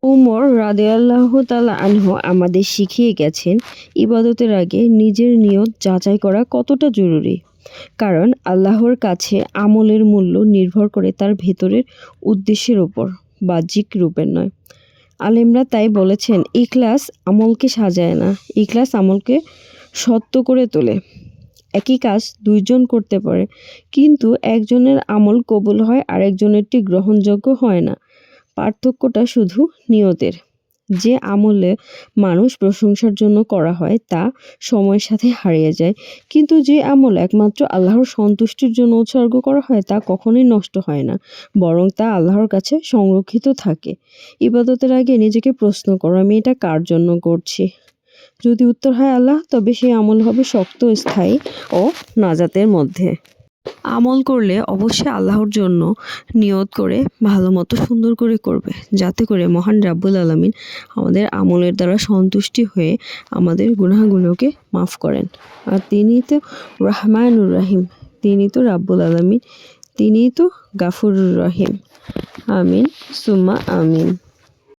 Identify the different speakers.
Speaker 1: উমর রাদিয়াল্লাহু তাআলা আনহু আমাদের শিখিয়ে গেছেন ইবাদতের আগে নিজের নিয়ত যাচাই করা কতটা জরুরি। কারণ আল্লাহর কাছে আমলের মূল্য নির্ভর করে তার ভেতরের উদ্দেশ্যের উপর, বাহ্যিক রূপের নয়। আলেমরা তাই বলেছেন, ইখলাস আমলকে সাজায় না, ইখলাস আমলকে সত্য করে তোলে। একই কাজ দুইজন করতে পারে, কিন্তু একজনের আমল কবুল হয় আর একজনেরটি গ্রহণযোগ্য হয় না। পার্থক্যটা শুধু নিয়তের। যে আমলে মানুষ প্রশংসার জন্য করা হয় তা সময়ের সাথে হারিয়ে যায়, কিন্তু যে আমল একমাত্র আল্লাহর সন্তুষ্টির জন্য উৎসর্গ করা হয় তা কখনোই নষ্ট হয় না, বরং তা আল্লাহর কাছে সংরক্ষিত থাকে। ইবাদতের আগে নিজেকে প্রশ্ন করো, আমি এটা কার জন্য করছি? যদি উত্তর হয় আল্লাহ, তবে সেই আমল হবে শক্ত, স্থায়ী ও নাজাতের মধ্যে। আমল করলে অবশ্যই আল্লাহর জন্য নিয়ত করে ভালো মতো সুন্দর করে করবে, যাতে করে মহান রাব্বুল আলামিন আমাদের আমলের দ্বারা সন্তুষ্টি হয়ে আমাদের গুনাহগুলোকে মাফ করেন। আর তিনিই তো রহমানুর রহিম, তিনি তো রাব্বুল আলামিন, তিনিই তো গাফুরুর রহিম। আমিন সুম্মা আমিন।